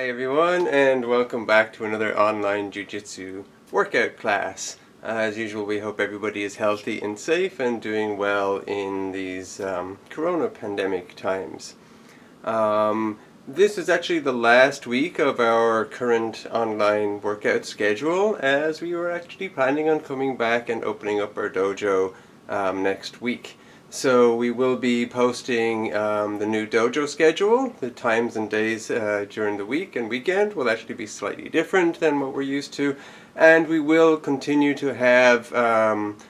Hi everyone, and welcome back to another online Jujitsu workout class. As usual, we hope everybody is healthy and safe and doing well in these corona pandemic times. This is actually the last week of our current online workout schedule, as we were actually planning on coming back and opening up our dojo next week. So we will be posting the new dojo schedule. The times and days during the week and weekend will actually be slightly different than what we're used to. And we will continue to have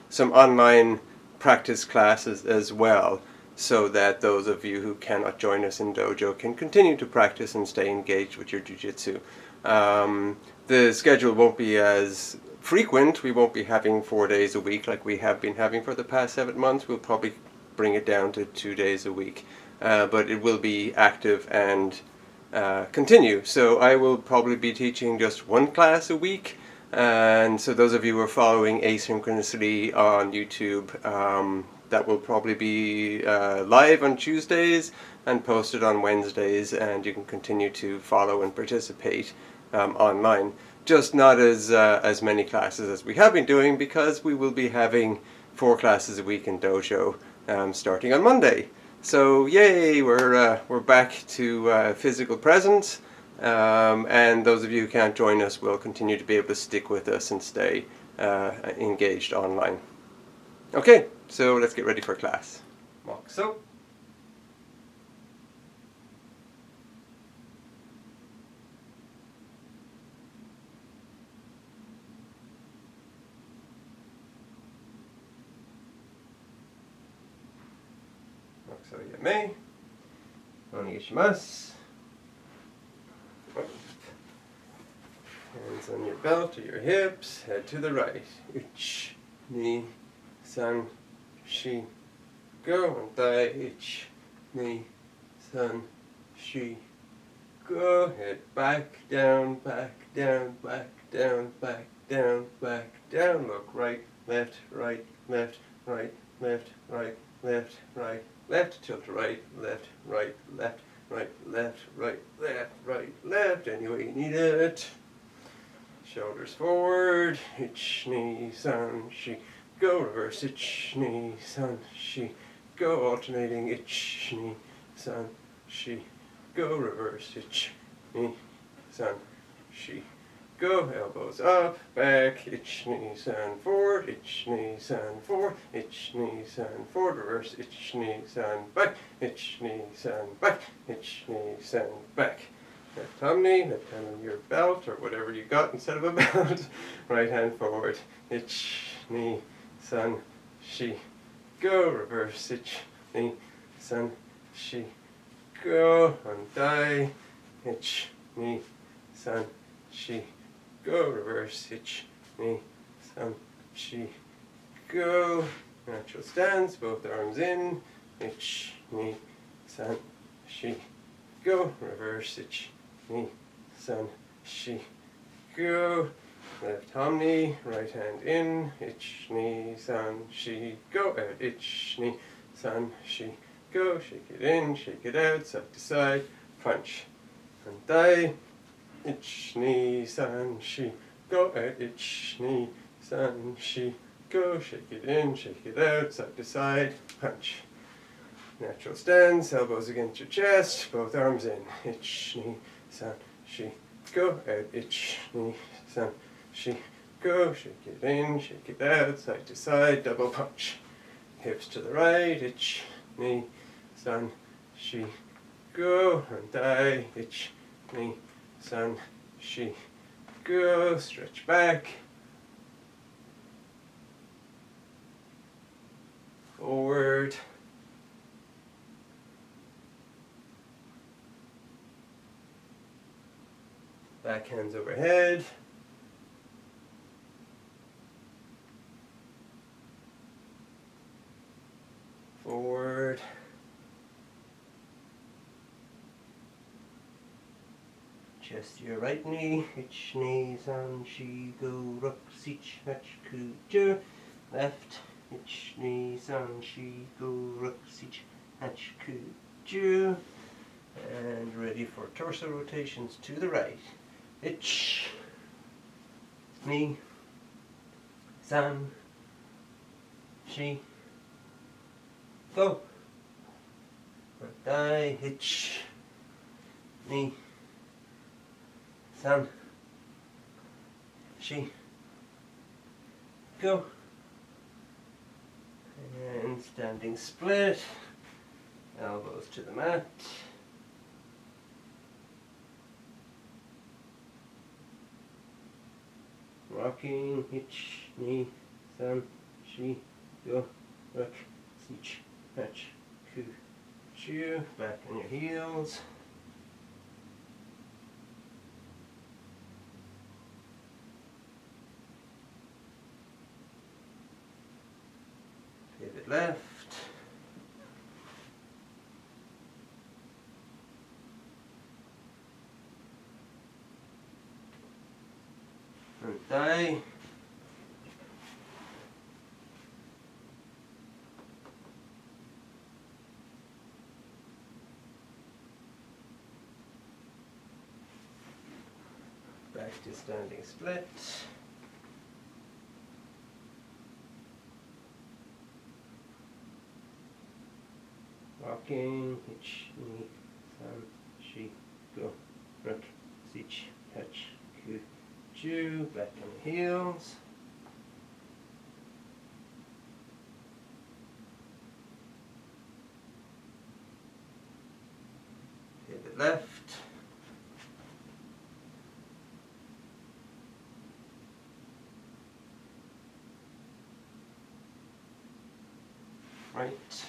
some online practice classes as well, so that those of you who cannot join us in dojo can continue to practice and stay engaged with your jiu-jitsu. The schedule won't be as frequent. We won't be having 4 days a week like we have been having for the past 7 months. We'll probably bring it down to 2 days a week, but it will be active and continue. So I will probably be teaching just one class a week, and so those of you who are following asynchronously on YouTube, that will probably be live on Tuesdays and posted on Wednesdays, and you can continue to follow and participate online. Just not as many classes as we have been doing, because we will be having 4 classes a week in dojo starting on Monday. So yay, we're back to physical presence, and those of you who can't join us will continue to be able to stick with us and stay engaged online. Okay, so let's get ready for class. Walk so. So yame, onegaishimasu. Hands on your belt or your hips, head to the right. Uch, ni, san, shi, go. And thigh, ich, ni, san, shi, go. Head back, down, back, down, back, down, back, down, back, down. Look right, left, right, left, right, left, right, left, right, left, tilt right, left, right, left, right, left, right, left, right, left, any way you need it. Shoulders forward, ich, ni, san, shi, go, reverse, ich, ni, san, shi, go, alternating, ich, ni, san, shi, go, reverse, ich, ni, san, shi, go, elbows up, back, ich, ni, san, forward, ich, ni, san, forward, ich, ni, san, forward, reverse, ich, ni, san, back, ich, ni, san, back, ich, ni, san, back. Left thumb knee, left hand on your belt, or whatever you got instead of a belt. Right hand forward, ich, ni, san, shi, go, reverse, ich, ni, san, shi, go, undai, ich, ni, san, shi, go, reverse, ich, ni, san, shi, go. Natural stance, both arms in, ich, ni, san, shi, go, reverse, ich, ni, san, shi, go. Left thumb knee, right hand in, ich, ni, san, shi, go, out, ich, ni, san, shi, go. Shake it in, shake it out, side to side, punch. And thigh, ich, ni, san, shi, go, out, ich, ni, san, shi, go. Shake it in, shake it out, side to side, punch. Natural stance, elbows against your chest, both arms in, ich, ni, san, shi, go, out, ich, ni, san, shi, go. Shake it in, shake it out, side to side, double punch. Hips to the right, ich, ni, san, shi, go. And thigh, ich, ni, san, shi, go. Stretch back. Forward. Back hands overhead. Forward. Chest to your right knee. Ich, ni, san, shi, go, ruk, sich, hach, ku, ju. Left. Ich, ni, san, shi, go, ruk, sich, hach, ku, ju. And ready for torso rotations to the right. Ich, ni, san, shi, go. Dai, ich, ni, san, shi, go. And standing split, elbows to the mat. Rocking, ich, ni, san, shi, go, rock, sich, hatch, ku, chu, back on your heels. Pivot left. And thigh. Back to standing split. Walking, ich, ni, san, shi, go, rock, sich, hatch, ku, chu, back on the heels. Pivot left. Right.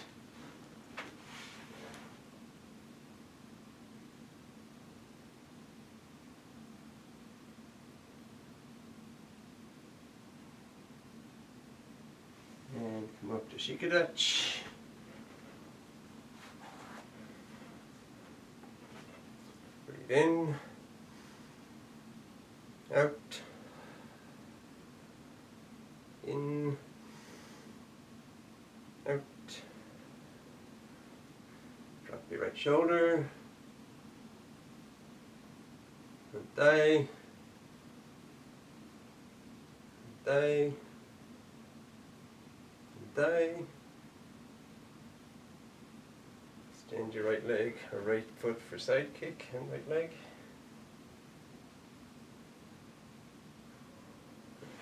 And come up to Shikadach. Breathe in, out, in, out. Drop your right shoulder, and thigh, thigh, thigh. Extend your right leg or right foot for side kick and right leg.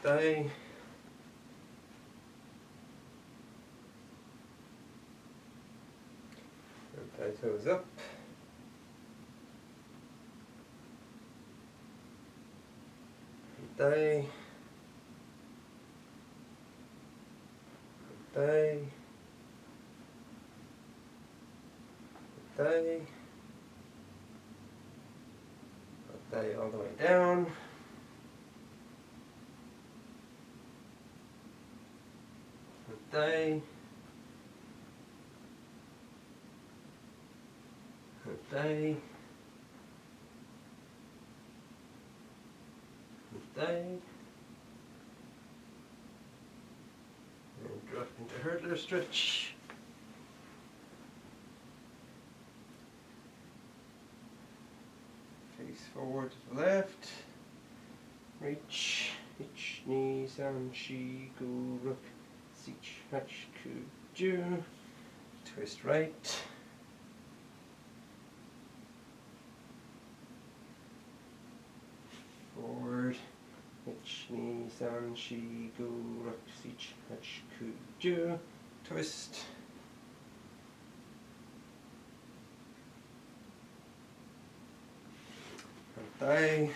Thigh. And thigh toes up. And thigh. And thigh. Thigh, thigh all the way down, thigh, thigh, thigh, and drop into hurdler stretch. Face forward to the left, reach, ich, ni, san, shi, go, rook, sich, hatch, ku, ju, twist right, forward, ich, ni, san, shi, go, rook, sich, hatch, ku, ju, twist. Thigh,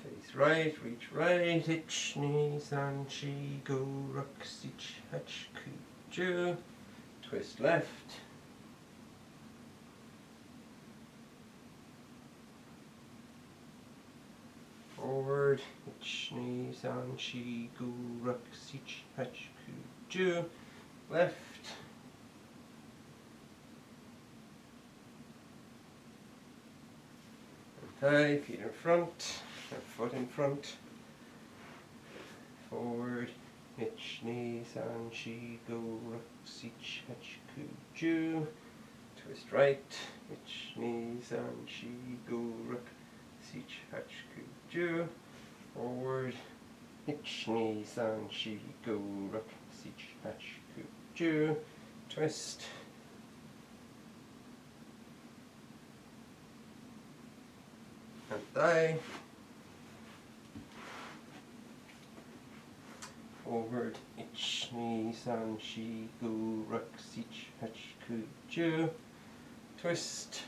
face right, reach right, ich, ni, san, shi, go, rook, sich, hatch, ku, ju, twist left, forward, ich, ni, san, shi, go, rook, sich, hatch, ku, ju, left, thigh, feet in front, or foot in front, forward, ich, ni, san, shi, go, ruk, sich, hach, ku, ju. Twist right, ich, ni, san, shi, go, ruk, sich, hach, ku, ju. Forward, ich, ni, san, shi, go, ruk, sich, hach, ku, ju. Twist. And thigh. Forward, ich, ni, san, shi, go, ruk, sich, hach, ku, ju. Twist.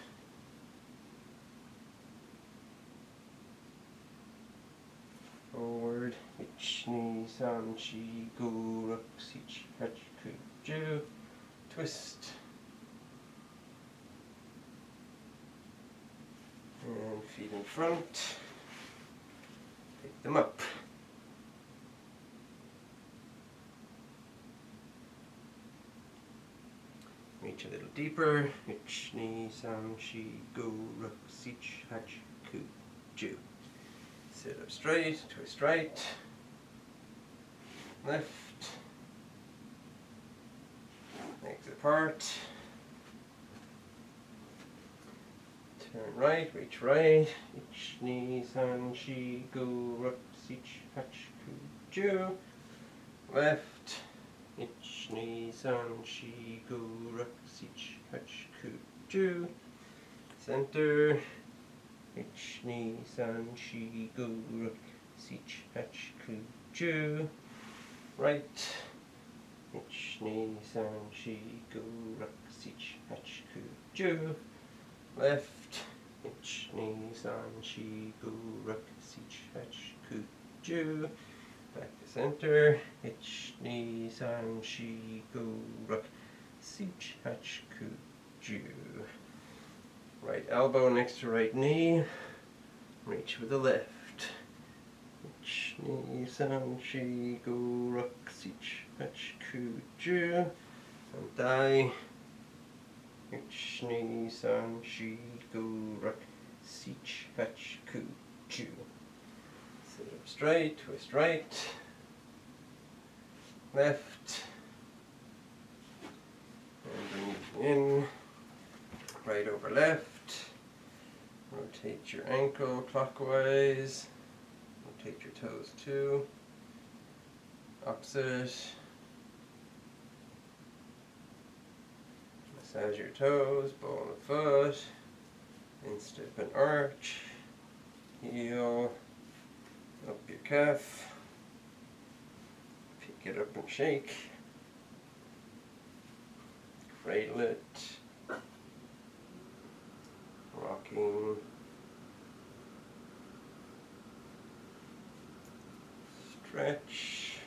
Forward, ich, ni, san, shi, go, ruk, sich, hach, ku, ju. Twist. And feet in front. Pick them up. Reach a little deeper. Ich, ni, san, shi, go, ruk, sich, hach, ku, ju. Sit up straight, twist right, left, legs apart, turn right, reach right, ich, ni, san, shi, go, ruk, sich, hach, ku, ju, left, ich, ni, san, shi, go, ruk, sich, hach, ku, ju, center, ich, ni, san, shi, go, ruk, sich, hach, ku, ju, right, ich, ni, san, shi, go, ruk, sich, hach, ku, ju, left, ich, ni, san, shi, go, ruk, sich, hach, ku, ju, back to center, ich, ni, san, shi, go, ruk, sich, hach, ku, ju. Right elbow next to right knee. Reach with the left. Ich, ni, san, shi, go, ruk, sich, hach, ku, ju. And thigh. Ich, ni, san, shi, go, ruk, sich, hach, ku, ju. Sit up straight, twist right, left, and bring it in. Right over left, rotate your ankle clockwise, rotate your toes too, opposite, massage your toes, ball of the foot, instep and arch, heel, up your calf, pick it up and shake, cradle it, rocking, stretch,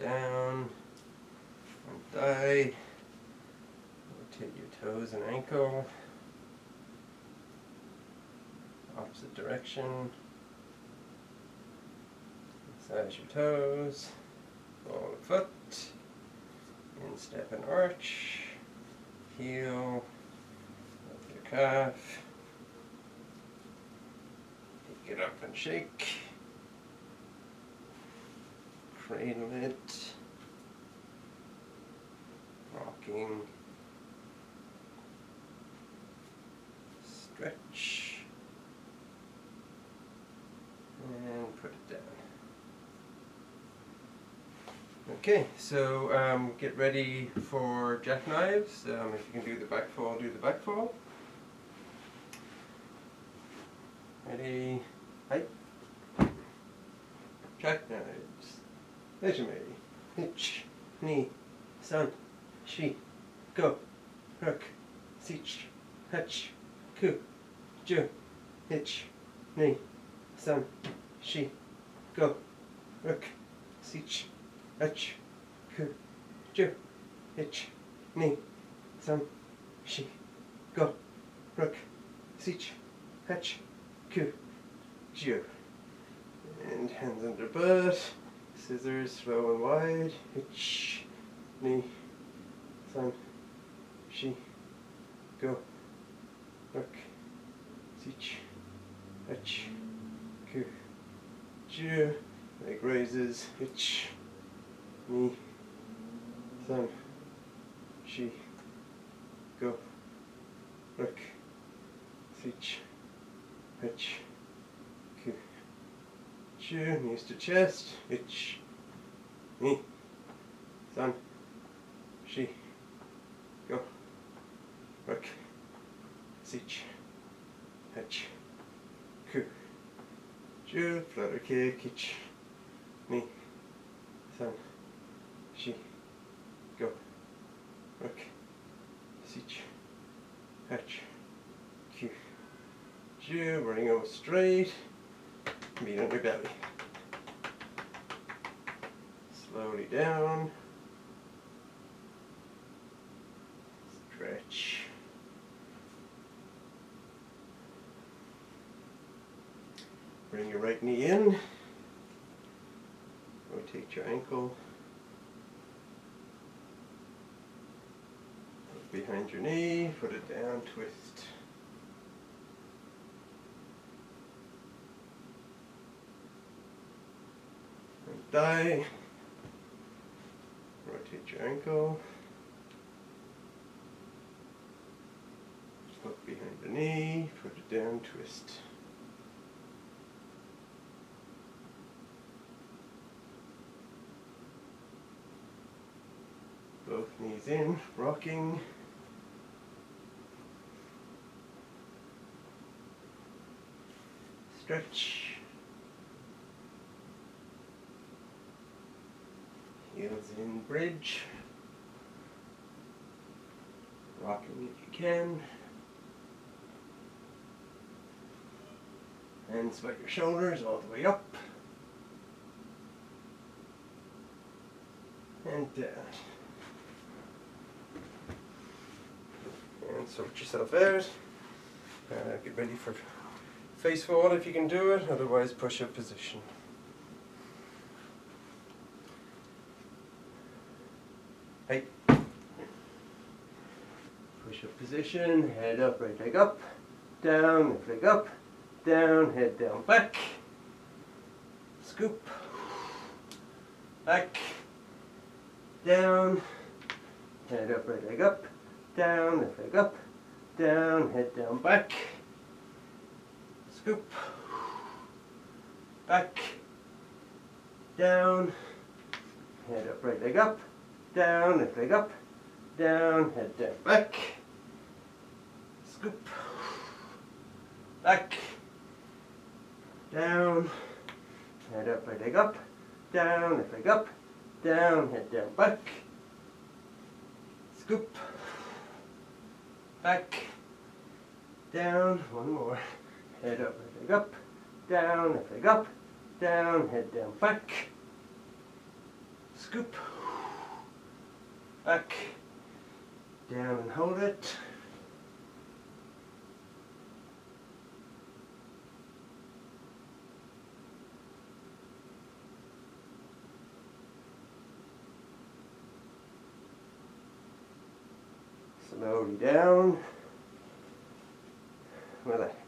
down, and thigh, rotate your toes and ankle, opposite direction, massage your toes, ball of foot, instep and arch, heel, up your calf, pick it up and shake, cradle it, rocking, stretch, and put it down. Okay, so get ready for jackknives. If you can do the back fall, do the back fall. Ready? Height. Jackknives. Legendary. Ich, ni, san, shi, go, ruk, sich, hach, ku, ju, ich, ni, san, shi, go, ruk, sich, hach, ku, ju, ich, ni, san, shi, go, ruk, sich, hach, ku, ju. And hands under butt, scissors slow and wide, ich, ni, san, shi, go, ruk, sich, hach, ku, Ju, leg raises, ich, ni, san, shi, go, ruk, sich, ich, ku, ju, knees to chest, ich, ni, san, shi, go, ruk, sich, ich, ku, ju, flutter kick, ich, ni, san, shi, go, ruk, sich, ich, ku, ju, running over straight, beat on your belly. Slowly down, stretch. Bring your right knee in, rotate your ankle, look behind your knee, put it down, twist. And thigh, rotate your ankle, look behind the knee, put it down, twist. Both knees in, rocking. Stretch. Heels in, bridge. Rocking if you can. And sweat your shoulders all the way up. And down. And sort yourself out. Get ready for face forward if you can do it, otherwise push-up position. Hey. Push-up position, head up, right leg up, down, left leg up, down, head down, back, scoop, back, down, head up, right leg up, down, left leg up, down, head down, back, scoop, back, down, head up, right leg up, down, left leg up, down, head down, back, scoop, back, down, head up, right leg up, down, left leg up, down, head down, back, scoop, back, down, one more, head up, right leg up, down, left leg up, down, head down, back, scoop, back, down and hold it. Slowly down, relax.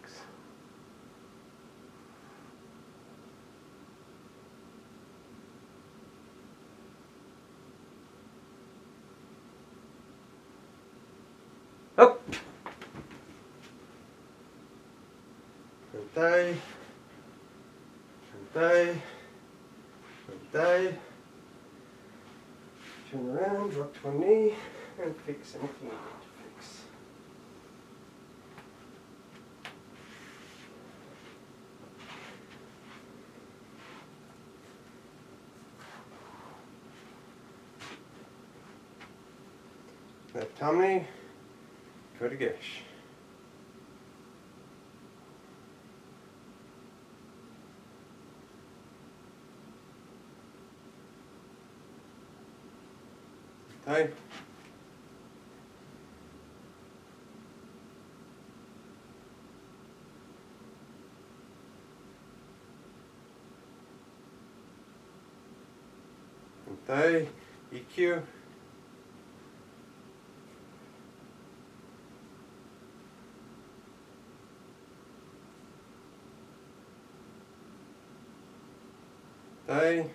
Up. And thigh, and thigh, and thigh. Turn around, rock to one knee, and fix anything you need to fix. Left tummy, go to gash. Thigh. And thigh, EQ. thigh,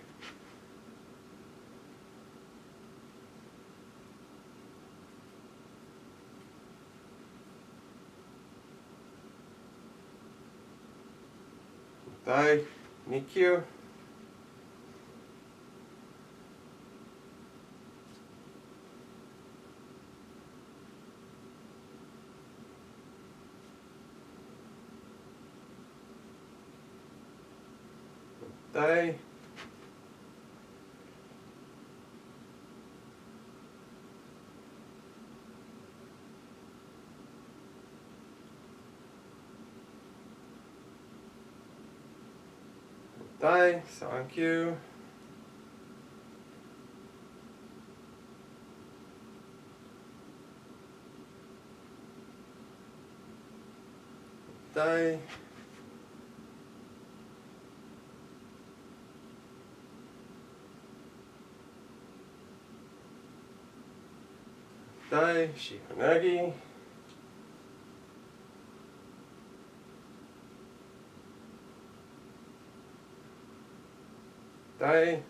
thigh, Nikyu, thigh, thigh, Sankyu, thigh, thigh, Shihonagi, thigh,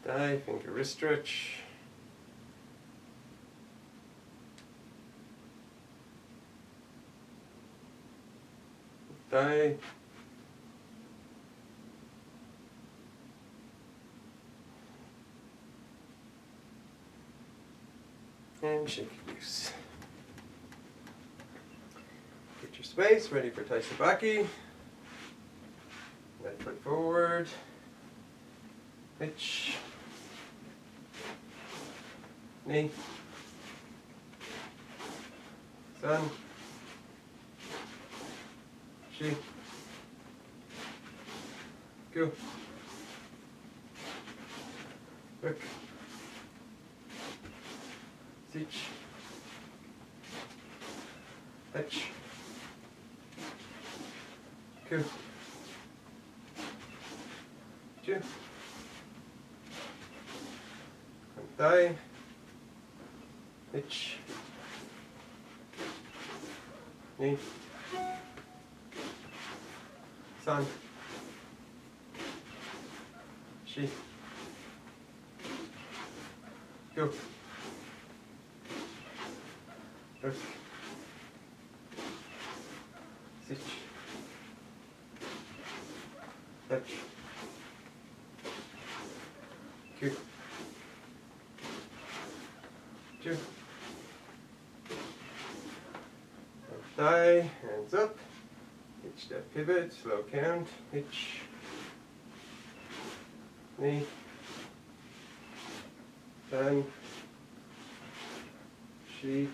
thigh, finger wrist stretch, thigh, and shake it loose. Get your space, ready for Taisabaki. Right foot forward, pitch, knee, sun, shi, go, hook, sich, fetch, go, ju, thigh, hitch, knee, sun, shi, go, hook, sich, fetch, go, ju, thigh, hands up, hitch that pivot, slow count, hitch, knee, sun, shi,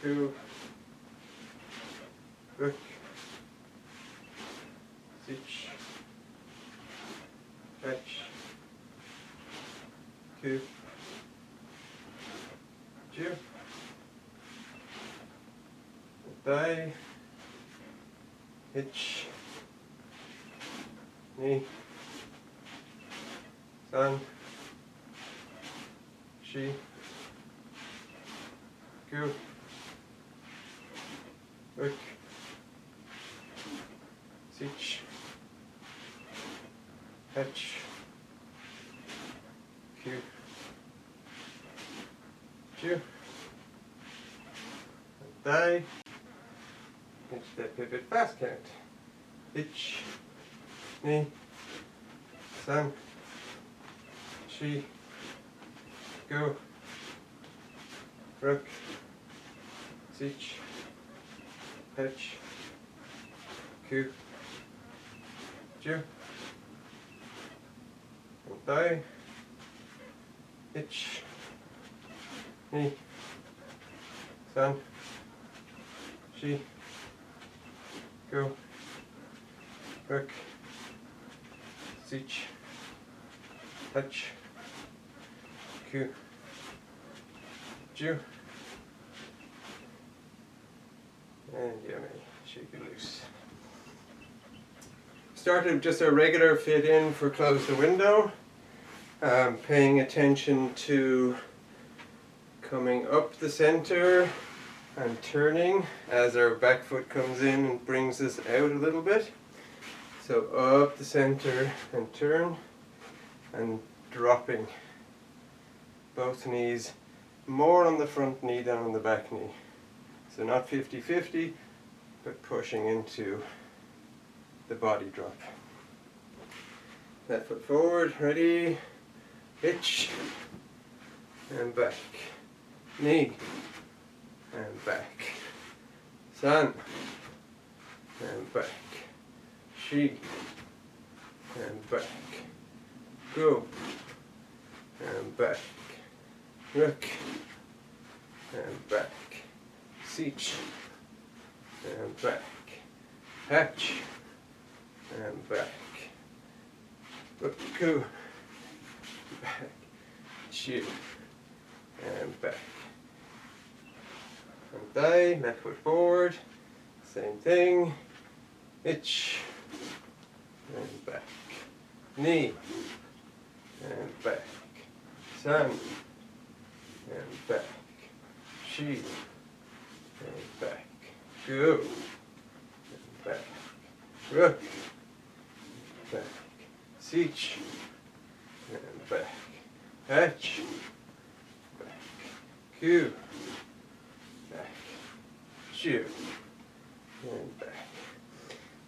go, hook, sich, fetch, go, ju, thigh, hitch, knee, sun, shi, go, hook, sich, fetch, go, ju, thigh, hitch that pivot fast count, hitch, knee, sun, shi, go, hook, sich, fetch, go, ju, thigh, hitch, knee, sun, shi, go, hook, sich, fetch, go, ju, and yummy, shake it loose. Started just a regular fit in for close the window, paying attention to Coming up the center and turning as our back foot comes in and brings us out a little bit. So up the center and turn and dropping. Both knees more on the front knee than on the back knee. So not 50-50, but pushing into the body drop. Left foot forward, ready, hitch, and back. Knee, and back. San, and back. Shi, and back. Go, and back. Rook, and back. Seach, and back. Hatch, and back. Go, back. Shoot, and back. And thigh, left foot forward. Same thing. Hitch, and back. Knee, and back. San, and back. Shi, and back. Go, and back. Rook, back. Seach, and back. Hatch, back. Q, back. Shoot, and back.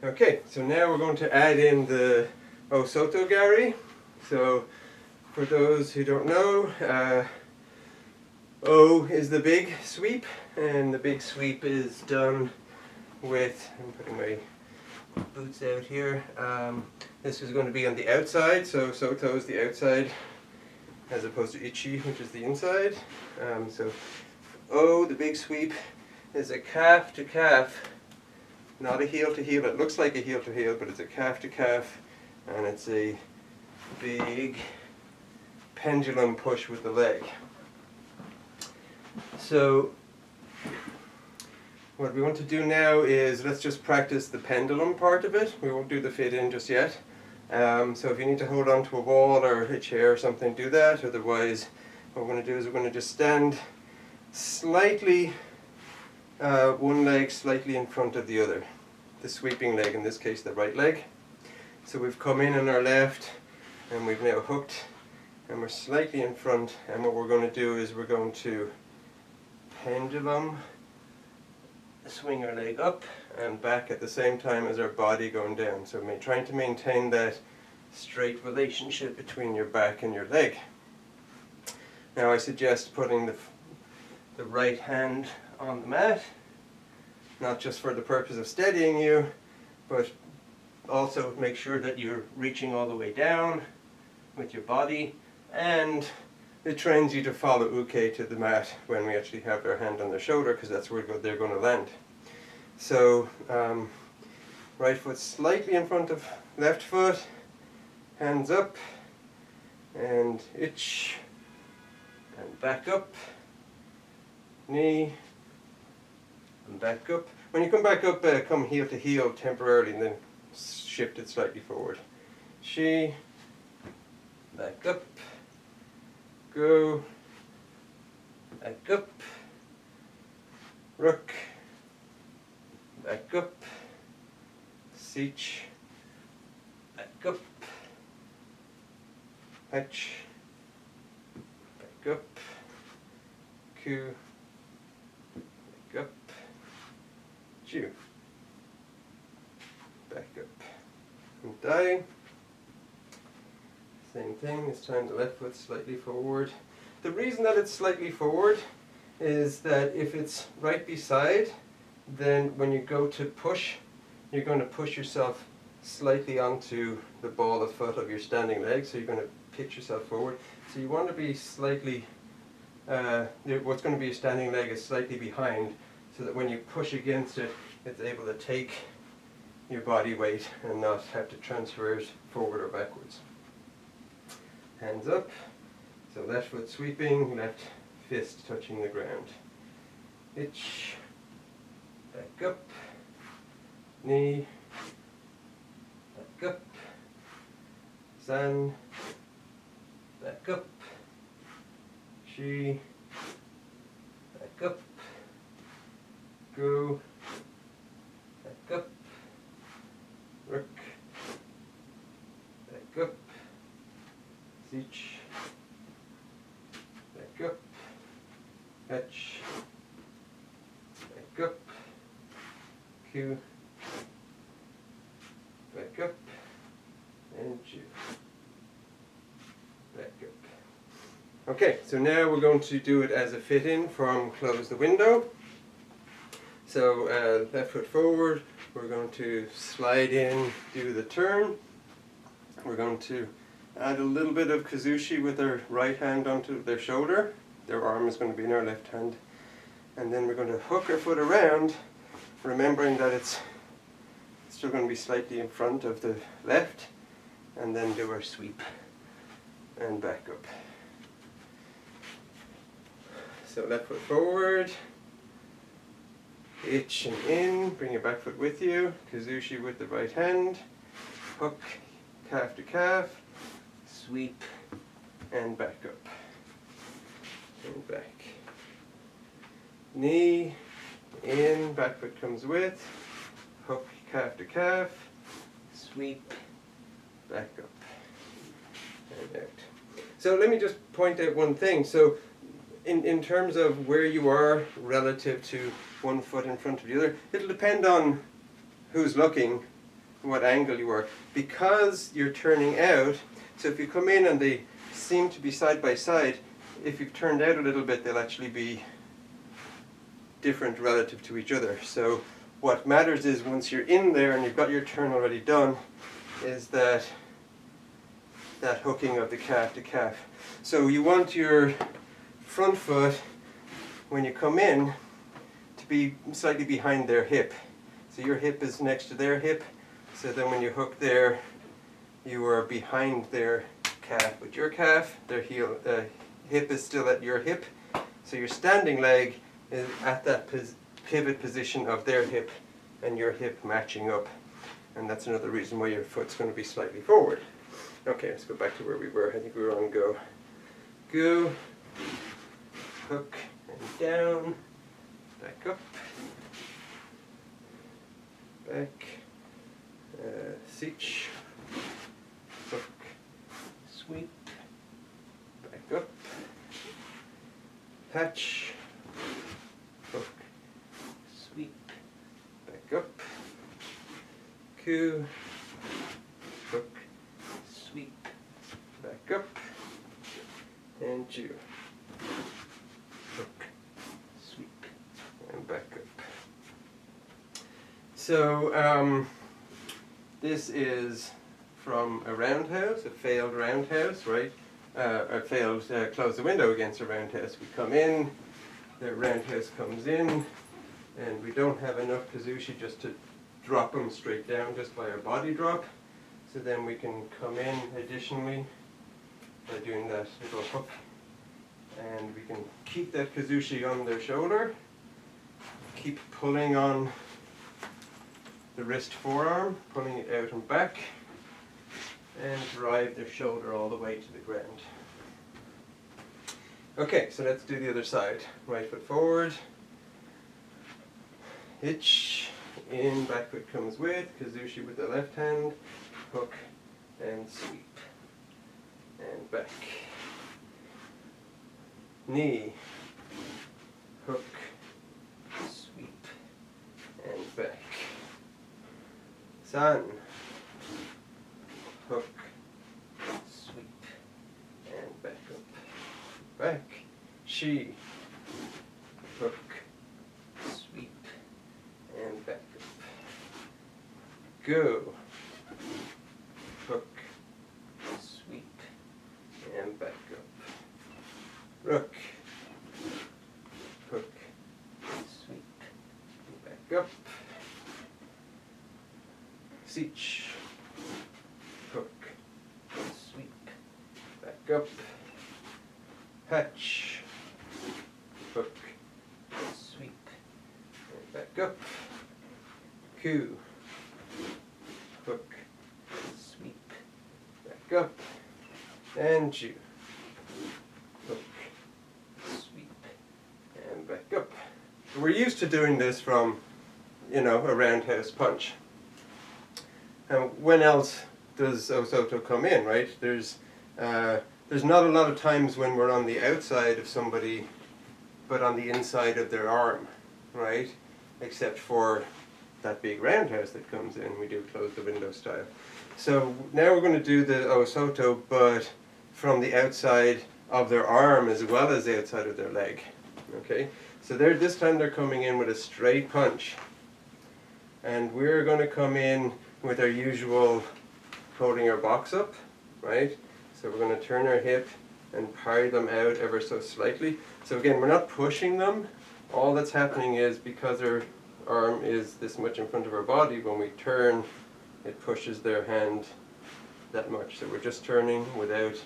Okay, so now we're going to add in the Osoto Gari. So for those who don't know, O is the big sweep, and the big sweep is done with, I'm putting my boots out here, this is going to be on the outside, so Soto is the outside as opposed to Ichi, which is the inside. So O, the big sweep, is a calf to calf, not a heel to heel. It looks like a heel to heel, but it's a calf to calf, and it's a big pendulum push with the leg. So what we want to do now is let's just practice the pendulum part of it. We won't do the fit in just yet. So if you need to hold on to a wall or a chair or something, do that. Otherwise, what we're going to do is we're going to just stand slightly, one leg slightly in front of the other. The sweeping leg, in this case the right leg. So we've come in on our left and we've now hooked and we're slightly in front, and what we're going to do is we're going to pendulum, swing our leg up and back at the same time as our body going down. So trying to maintain that straight relationship between your back and your leg. Now I suggest putting the right hand on the mat, not just for the purpose of steadying you, but also make sure that you're reaching all the way down with your body, and it trains you to follow uke to the mat when we actually have their hand on their shoulder, because that's where they're going to land. So right foot slightly in front of left foot, hands up, and itch, and back up, knee, and back up. When you come back up, come heel to heel temporarily and then shift it slightly forward. Shi, back up, go, back up, rook, back up, seach, back up, hatch, back up, ku, back up, ju, back up, and die. Same thing, this time the left foot slightly forward. The reason that it's slightly forward is that if it's right beside, then when you go to push, you're going to push yourself slightly onto the ball of foot of your standing leg, so you're going to pitch yourself forward. So you want to be slightly, what's going to be your standing leg is slightly behind, so that when you push against it, it's able to take your body weight and not have to transfer it forward or backwards. Hands up, so left foot sweeping, left fist touching the ground. Hitch, back up, knee, back up, san, back up, shi, back up, go, back up, rook, back up, sich, back up, fetch, back up, Q, back up, and G, back up. Okay, so now we're going to do it as a fit-in from close the window. So left foot forward, we're going to slide in, do the turn. We're going to add a little bit of kazushi with our right hand onto their shoulder. Their arm is going to be in our left hand. And then we're going to hook our foot around, remembering that it's still going to be slightly in front of the left, and then do our sweep and back up. So left foot forward, itch and in, bring your back foot with you, kazushi with the right hand, hook, calf to calf, sweep, and back up, and back. Knee, in, back foot comes with, hook, calf to calf, sweep, back up, and out. So let me just point out one thing. So in terms of where you are relative to one foot in front of the other, it'll depend on who's looking, what angle you are. Because you're turning out, so if you come in and they seem to be side by side, if you've turned out a little bit, they'll actually be different relative to each other. So what matters is once you're in there and you've got your turn already done, is that hooking of the calf to calf. So you want your front foot, when you come in, to be slightly behind their hip. So your hip is next to their hip, so then when you hook there, you are behind their calf. With your calf, their hip is still at your hip, so your standing leg is at that pivot position of their hip, and your hip matching up. And that's another reason why your foot's going to be slightly forward. Okay, let's go back to where we were. I think we were on go. Go. Hook and down, back up, back, sich, hook, sweep, back up, patch, hook, sweep, back up, coup, hook, sweep, back up, and Jew. Hook, sweep, and back up. So this is from a roundhouse, a failed roundhouse, right? A failed close the window against a roundhouse. We come in, the roundhouse comes in, and we don't have enough kazushi just to drop them straight down just by our body drop. So then we can come in additionally by doing that little hook. And we can keep that kazushi on their shoulder, keep pulling on the wrist forearm, pulling it out and back, and drive their shoulder all the way to the ground. Okay, so let's do the other side. Right foot forward, hitch, in, back foot comes with, kazushi with the left hand, hook, and sweep, and back. Knee, hook, sweep, and back. San, hook, sweep, and back up. Back. Shi, hook, sweep, and back up. Go, hook, sweep, and back up. Rook, hook, sweep, and back up. Sich, hook, sweep, back up. Hatch, hook, sweep, and back up. Coup, hook, sweep, back up. And Jew, hook, sweep, and back up. We're used to doing this from, a roundhouse punch. And when else does Osoto come in, right? There's not a lot of times when we're on the outside of somebody, but on the inside of their arm, right? Except for that big roundhouse that comes in. We do close the window style. So now we're going to do the Osoto, but from the outside of their arm as well as the outside of their leg. Okay, so this time they're coming in with a straight punch, and we're going to come in with our usual holding our box up, right? So we're going to turn our hip and parry them out ever so slightly. So again, we're not pushing them. All that's happening is because our arm is this much in front of our body, when we turn, it pushes their hand that much. So we're just turning without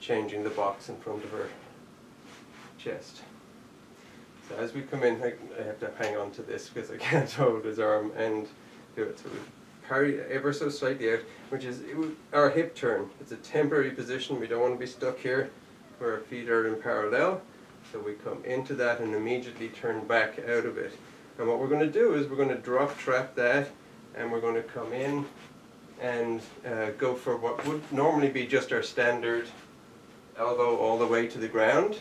changing the box in front of our chest. So as we come in, I have to hang on to this because I can't hold his arm and do it. So we parry ever so slightly out, which is our hip turn. It's a temporary position. We don't want to be stuck here where our feet are in parallel. So we come into that and immediately turn back out of it. And what we're going to do is we're going to drop trap that, and we're going to come in and go for what would normally be just our standard elbow all the way to the ground.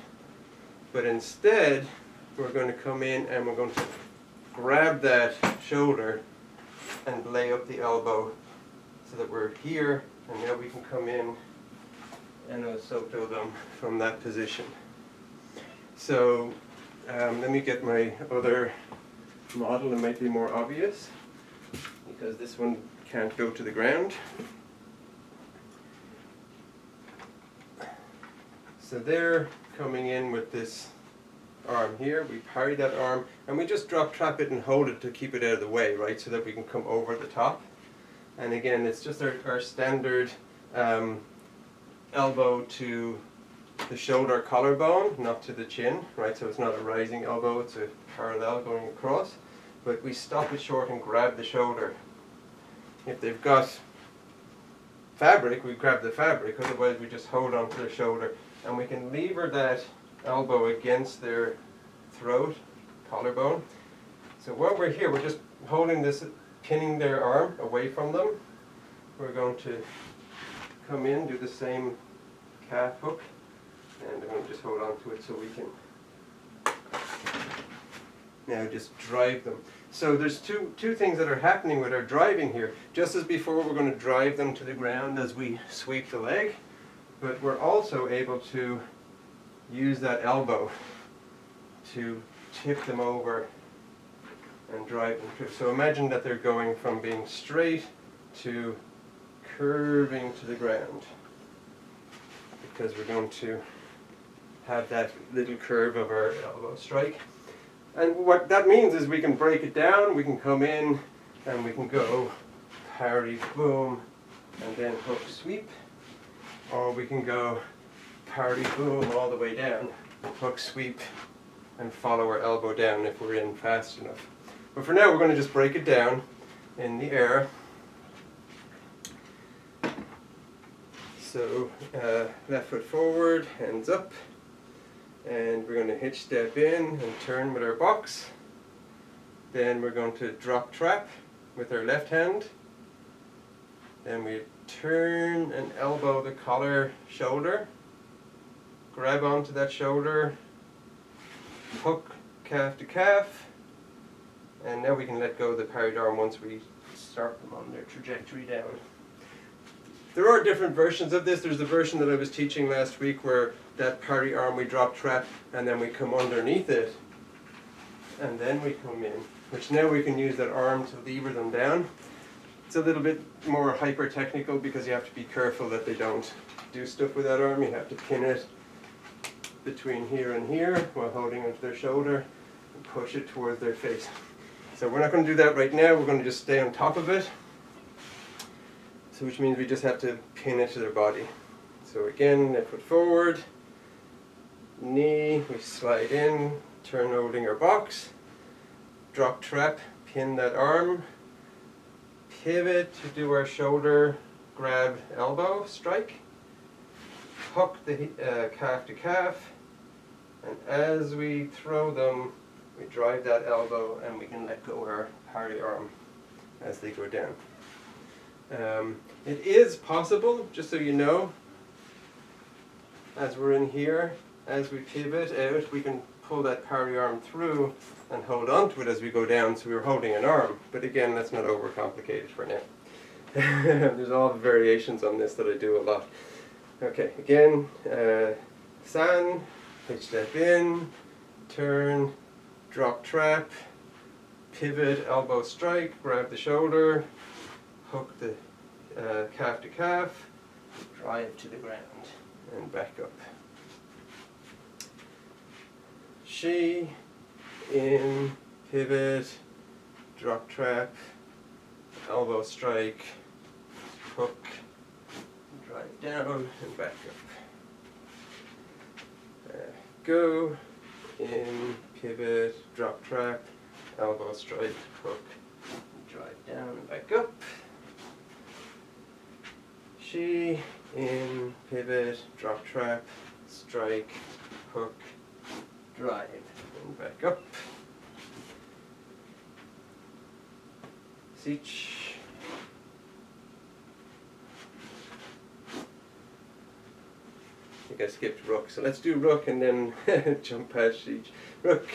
But instead, we're going to come in and we're going to grab that shoulder and lay up the elbow so that we're here, and now we can come in and Osoto them from that position. So let me get my other model. It might be more obvious because this one can't go to the ground. So they're coming in with this arm here. We parry that arm and we just drop trap it and hold it to keep it out of the way, right, so that we can come over the top. And again, it's just our standard elbow to the shoulder collarbone, not to the chin, right? So it's not a rising elbow, it's a parallel going across. But we stop it short and grab the shoulder. If they've got fabric, we grab the fabric, otherwise we just hold on to their shoulder. And we can lever that elbow against their throat, collarbone. So while we're here, we're just holding this, pinning their arm away from them. We're going to come in, do the same calf hook, and I'm going to just hold on to it so we can now just drive them. So there's two things that are happening with our driving here. Just as before, we're going to drive them to the ground as we sweep the leg, but we're also able to use that elbow to tip them over and drive them through. So imagine that they're going from being straight to curving to the ground, because we're going to have that little curve of our elbow strike. And what that means is we can break it down, we can come in and we can go parry, boom, and then hook, sweep. Or we can go parry, boom, all the way down, hook, sweep, and follow our elbow down if we're in fast enough. But for now, we're going to just break it down in the air. So left foot forward, hands up. And we're going to hitch step in and turn with our box. Then we're going to drop trap with our left hand. Then we turn and elbow the collar shoulder. Grab onto that shoulder. Hook calf to calf. And now we can let go of the parried arm once we start them on their trajectory down. There are different versions of this. There's the version that I was teaching last week where that parry arm we drop trap and then we come underneath it and then we come in, which now we can use that arm to lever them down. It's a little bit more hyper technical because you have to be careful that they don't do stuff with that arm. You have to pin it between here and here while holding onto their shoulder and push it towards their face. So we're not going to do that right now. We're going to just stay on top of it. So which means we just have to pin it to their body. So again, left foot forward, knee, we slide in, turn holding our box, drop trap, pin that arm, pivot to do our shoulder, grab elbow, strike, hook the calf to calf, and as we throw them We drive that elbow and we can let go our parry arm as they go down. It is possible, just so you know, as we're in here, as we pivot out, we can pull that parry arm through and hold on to it as we go down, so we're holding an arm. But again, let's not overcomplicate it for now. There's all the variations on this that I do a lot. Okay, again, san, hitch step in, turn, drop trap, pivot, elbow strike, grab the shoulder, hook the calf to calf, drive to the ground, and back up. Shi, in, pivot, drop trap, elbow strike, hook, drive down, and back up. Go, in, pivot, drop trap, elbow strike, hook, drive down, and back up. Shi, in, pivot, drop trap, strike, hook, drive, and back up. Sich. I think I skipped rook, so let's do rook and then jump past sich. Rook.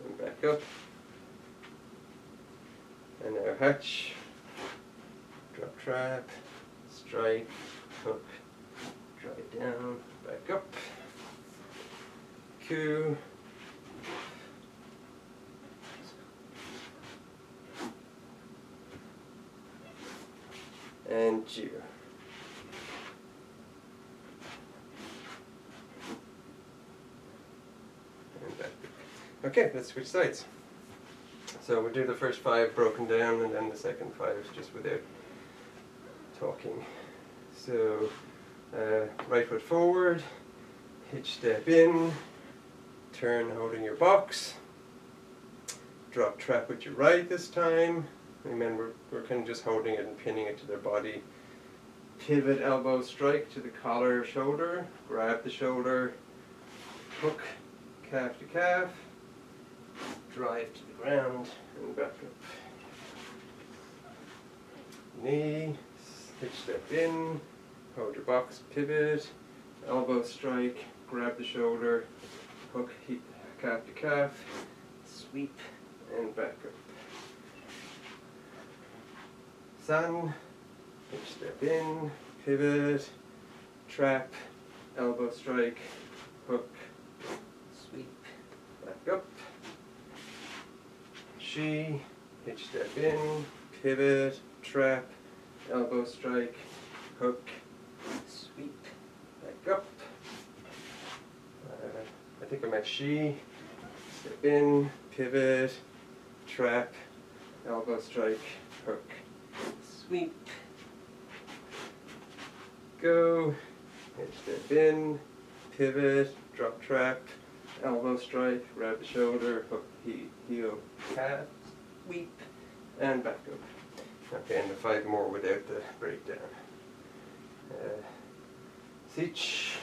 And back up. And now hatch. Drop trap. Strike. Hook. Drive down. Back up. Coup. And Jew. And back. Okay, let's switch sides. So we'll do the first 5 broken down and then the second 5 just without talking. So right foot forward, hitch step in, turn holding your box, drop trap with your right this time. Remember, we're kind of just holding it and pinning it to their body. Pivot elbow strike to the collar, shoulder, grab the shoulder, hook, calf to calf, drive to the ground, and back up. Knee, hitch step in, hold your box, pivot, elbow strike, grab the shoulder, hook, calf to calf, sweep, and back up. San, hitch step in, pivot, trap, elbow strike, hook, sweep, back up. Shi, hitch step in, pivot, trap, elbow strike, hook, sweep, back up. I think I'm at Shi, step in, pivot, trap, elbow strike, hook, sweep, go, hitch step in, pivot, drop trap, elbow strike, grab the shoulder, hook, heel, calf, sweep, and back up. Okay, and the 5 more without the breakdown. Sich,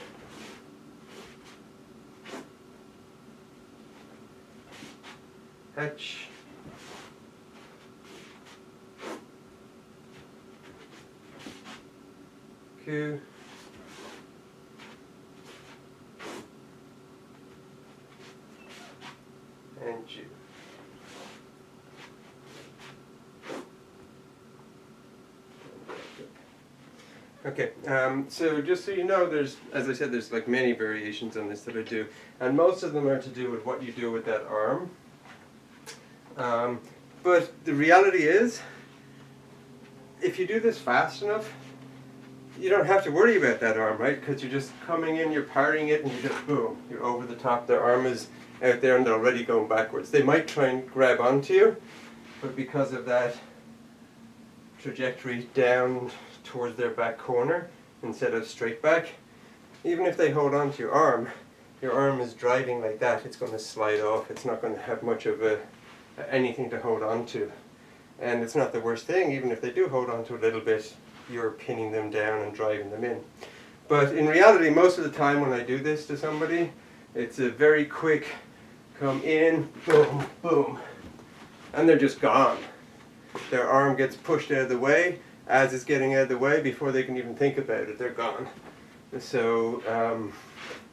hatch, coup, and Jew. Okay, so just so you know, there's, as I said, there's like many variations on this that I do, and most of them are to do with what you do with that arm. But the reality is, if you do this fast enough, you don't have to worry about that arm, right? Because you're just coming in, you're parrying it, and you just boom, you're over the top. Their arm is out there and they're already going backwards. They might try and grab onto you, but because of that trajectory down towards their back corner instead of straight back, even if they hold on to your arm is driving like that, it's going to slide off. It's not going to have much of anything to hold on to. And it's not the worst thing, even if they do hold on to a little bit, you're pinning them down and driving them in. But in reality, most of the time when I do this to somebody, it's a very quick come in, boom, boom, and they're just gone. Their arm gets pushed out of the way. As it's getting out of the way, before they can even think about it, they're gone. So,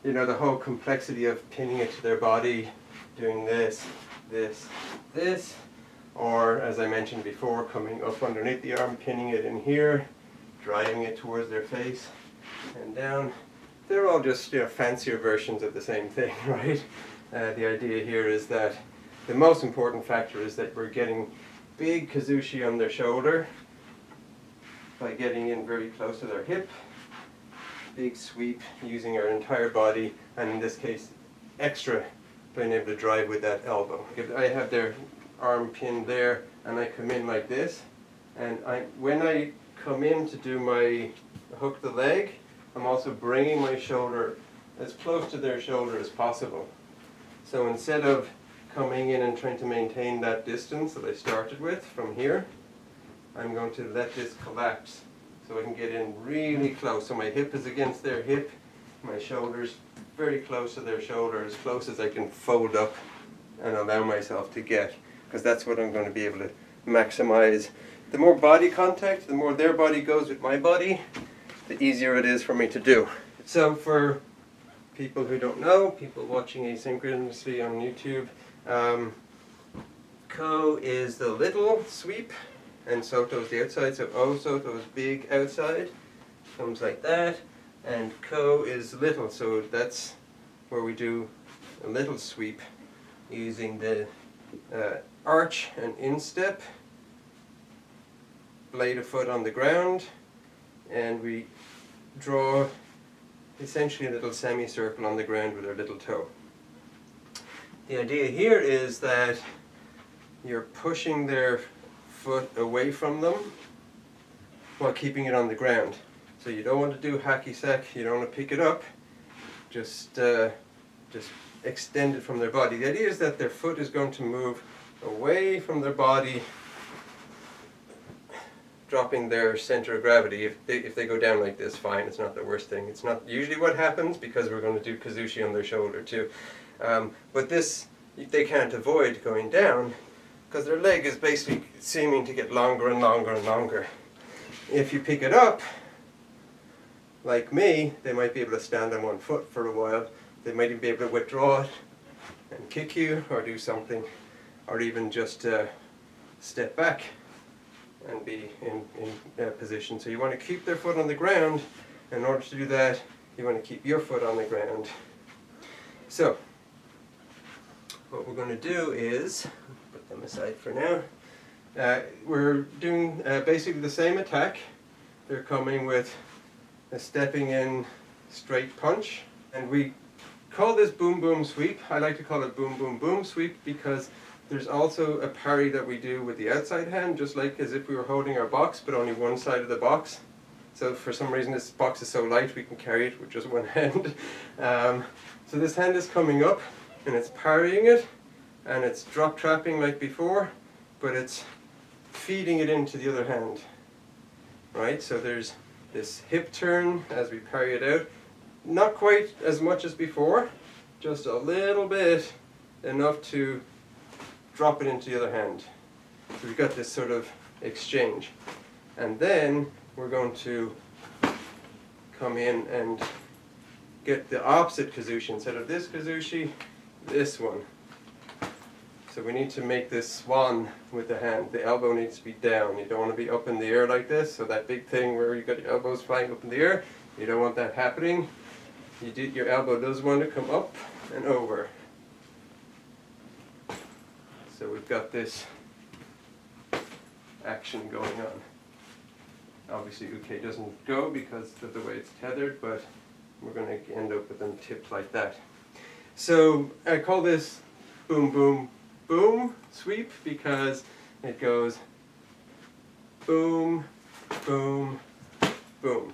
you know, the whole complexity of pinning it to their body, doing this, this, this, or as I mentioned before, coming up underneath the arm, pinning it in here, driving it towards their face, and down. They're all just, you know, fancier versions of the same thing, right? The idea here is that the most important factor is that we're getting big kazushi on their shoulder by getting in very close to their hip, big sweep using our entire body, and in this case extra being able to drive with that elbow. If I have their arm pinned there and I come in like this, and when I come in to do my hook the leg, I'm also bringing my shoulder as close to their shoulder as possible. So instead of coming in and trying to maintain that distance that I started with from here, I'm going to let this collapse so I can get in really close. So my hip is against their hip, my shoulder's very close to their shoulder, as close as I can fold up and allow myself to get, because that's what I'm going to be able to maximize. The more body contact, the more their body goes with my body, the easier it is for me to do. So for people who don't know, people watching asynchronously on YouTube, Ko is the little sweep, and Soto is the outside. So O Soto is big outside, comes like that, and Ko is little, so that's where we do a little sweep using the arch and instep, blade of foot on the ground, and we draw essentially a little semicircle on the ground with our little toe. The idea here is that you're pushing their foot away from them while keeping it on the ground. So you don't want to do hacky sack, you don't want to pick it up, just extend it from their body. The idea is that their foot is going to move away from their body, dropping their center of gravity. If they go down like this, fine, it's not the worst thing. It's not usually what happens, because we're going to do kazushi on their shoulder too. But this, they can't avoid going down, because their leg is basically seeming to get longer and longer and longer. If you pick it up, like me, they might be able to stand on one foot for a while. They might even be able to withdraw it and kick you, or do something, or even just step back and be in position. So you want to keep their foot on the ground. In order to do that, you want to keep your foot on the ground. So what we're going to do is, put them aside for now, we're doing basically the same attack. They're coming with a stepping in straight punch, and we call this boom boom sweep. I like to call it boom boom boom sweep, because there's also a parry that we do with the outside hand, just like as if we were holding our box, but only one side of the box. So for some reason this box is so light we can carry it with just one hand. So this hand is coming up and it's parrying it, and it's drop trapping like before, but it's feeding it into the other hand. Right, so there's this hip turn as we parry it out. Not quite as much as before, just a little bit, enough to drop it into the other hand. So we've got this sort of exchange. And then we're going to come in and get the opposite kazushi. Instead of this kazushi, this one. So we need to make this swan with the hand. The elbow needs to be down. You don't want to be up in the air like this. So that big thing where you've got your elbows flying up in the air, you don't want that happening. Your elbow does want to come up and over. So we've got this action going on. Obviously uke doesn't go because of the way it's tethered, but we're going to end up with them tipped like that. So I call this boom boom boom sweep, because it goes boom, boom, boom.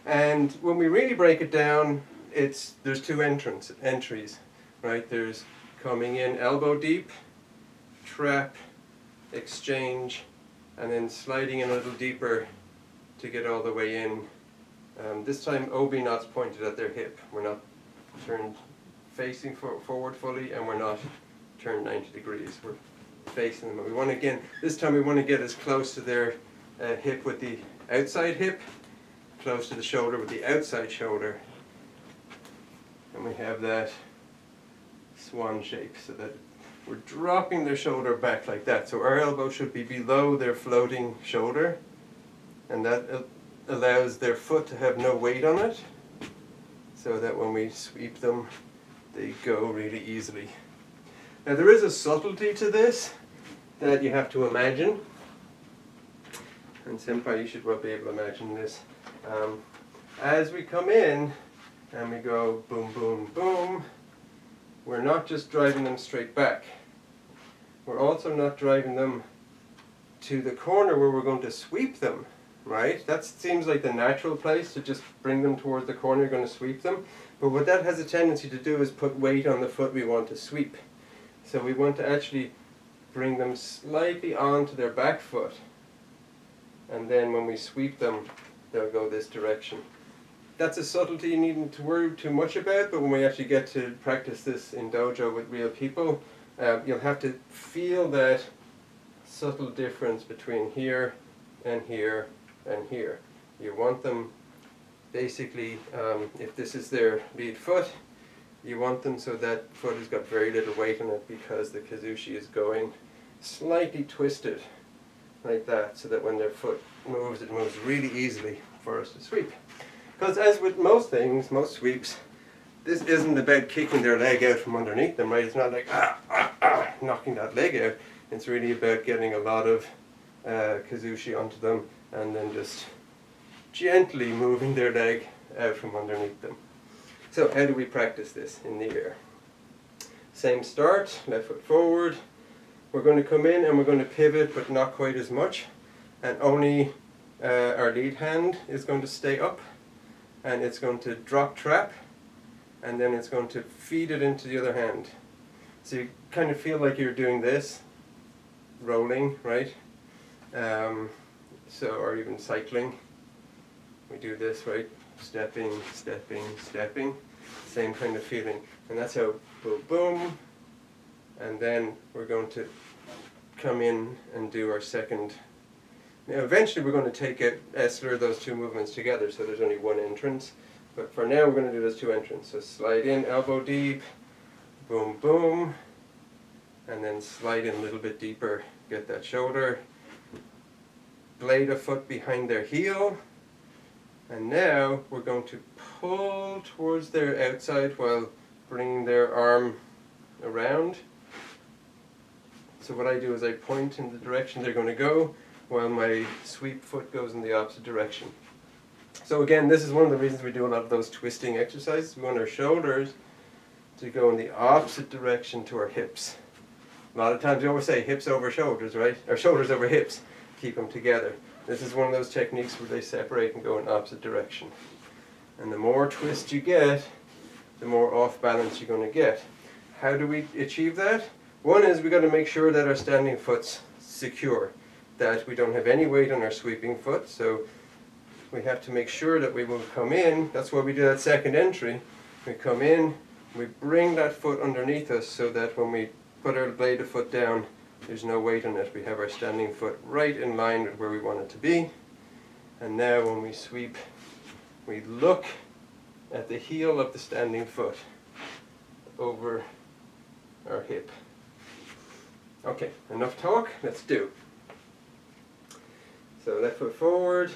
And when we really break it down, there's two entries, right? There's coming in elbow deep, trap, exchange, and then sliding in a little deeper to get all the way in This time obi knots pointed at their hip. We're not turned facing forward fully, and we're not turned 90 degrees. We're facing them. And we want to, again, this time we want to get as close to their hip with the outside hip, close to the shoulder with the outside shoulder. And we have that swan shape, so that we're dropping their shoulder back like that. So our elbow should be below their floating shoulder, and that allows their foot to have no weight on it, so that when we sweep them, they go really easily. Now there is a subtlety to this that you have to imagine, and Senpai, you should well be able to imagine this. As we come in and we go boom, boom, boom, we're not just driving them straight back. We're also not driving them to the corner where we're going to sweep them, right? That seems like the natural place, to just bring them towards the corner you're going to sweep them. But what that has a tendency to do is put weight on the foot we want to sweep. So we want to actually bring them slightly onto their back foot. And then when we sweep them, they'll go this direction. That's a subtlety you needn't to worry too much about, but when we actually get to practice this in dojo with real people, you'll have to feel that subtle difference between here and here and here. You want them basically, if this is their lead foot, you want them so that foot has got very little weight on it, because the kazushi is going slightly twisted like that, so that when their foot moves, it moves really easily for us to sweep. Because as with most things, most sweeps, this isn't about kicking their leg out from underneath them, right? It's not like knocking that leg out. It's really about getting a lot of kazushi onto them, and then just gently moving their leg out from underneath them. So how do we practice this in the air? Same start, left foot forward. We're going to come in and we're going to pivot, but not quite as much. And only our lead hand is going to stay up. And it's going to drop trap. And then it's going to feed it into the other hand. So you kind of feel like you're doing this, rolling, right? Or even cycling. We do this, right? Stepping, stepping, stepping. Same kind of feeling. And that's how boom, boom. And then we're going to come in and do our second. Now eventually we're going to take it, slur those two movements together, so there's only one entrance. But for now we're going to do those two entrances. So slide in, elbow deep, boom, boom. And then slide in a little bit deeper, get that shoulder. Blade of foot behind their heel. And now we're going to pull towards their outside while bringing their arm around. So what I do is I point in the direction they're going to go, while my sweep foot goes in the opposite direction. So again, this is one of the reasons we do a lot of those twisting exercises. We want our shoulders to go in the opposite direction to our hips. A lot of times we always say hips over shoulders, right? Or shoulders over hips. Keep them together. This is one of those techniques where they separate and go in opposite direction. And the more twist you get, the more off balance you're going to get. How do we achieve that? One is we've got to make sure that our standing foot's secure, that we don't have any weight on our sweeping foot. So we have to make sure that we will come in. That's why we do that second entry. We come in, we bring that foot underneath us, so that when we put our blade of foot down, there's no weight on it. We have our standing foot right in line with where we want it to be. And now when we sweep, we look at the heel of the standing foot over our hip. Okay, enough talk, let's do. So left foot forward,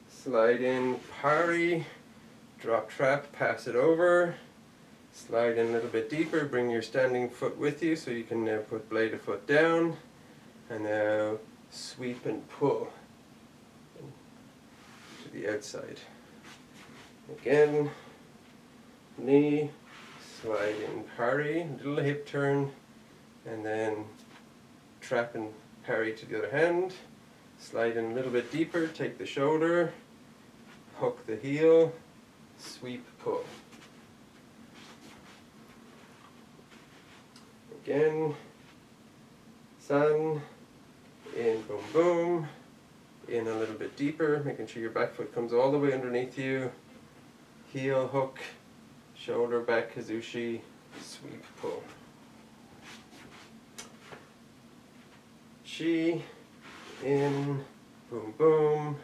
slide in, parry, drop trap, pass it over, slide in a little bit deeper, bring your standing foot with you so you can now put blade of foot down, and now sweep and pull to the outside. Again, knee, slide in, parry, little hip turn, and then trap and parry to the other hand. Slide in a little bit deeper, take the shoulder, hook the heel, sweep, pull. Again, sun, in, boom, boom, in a little bit deeper, making sure your back foot comes all the way underneath you. Heel hook, shoulder back kazushi, sweep pull. Chi, in, boom boom,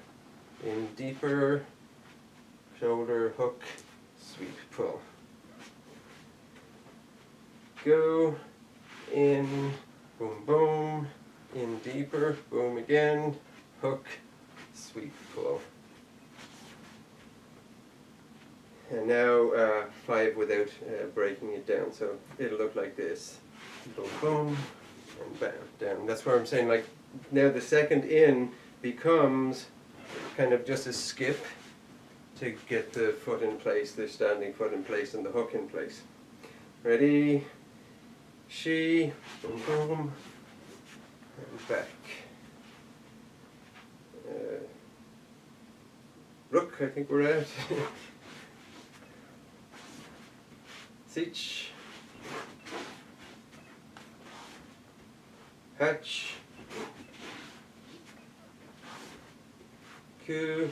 in deeper, shoulder hook, sweep pull. Go, in, boom boom, in deeper, boom again, hook, sweep pull. And now 5 without breaking it down, so it'll look like this. Boom boom, and bam, down. That's where I'm saying, like, now the second in becomes kind of just a skip to get the foot in place, the standing foot in place, and the hook in place. Ready? Shi, boom boom, and back. Rook, I think we're at. Sich, hatch, ku,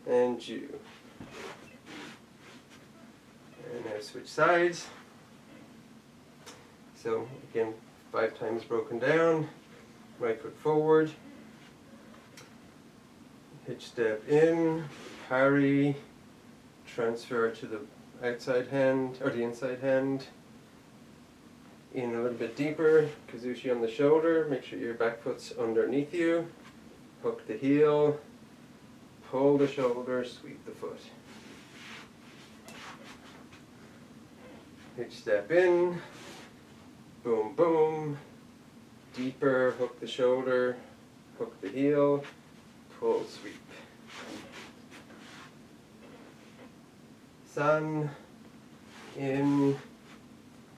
and ju. And now switch sides. So again, 5 times broken down, right foot forward, hitch step in, parry, transfer to the outside hand, or the inside hand, in a little bit deeper, kazushi on the shoulder, make sure your back foot's underneath you, hook the heel, pull the shoulder, sweep the foot. Hitch step in, boom boom, deeper, hook the shoulder, hook the heel, pull, sweep. Sun, in,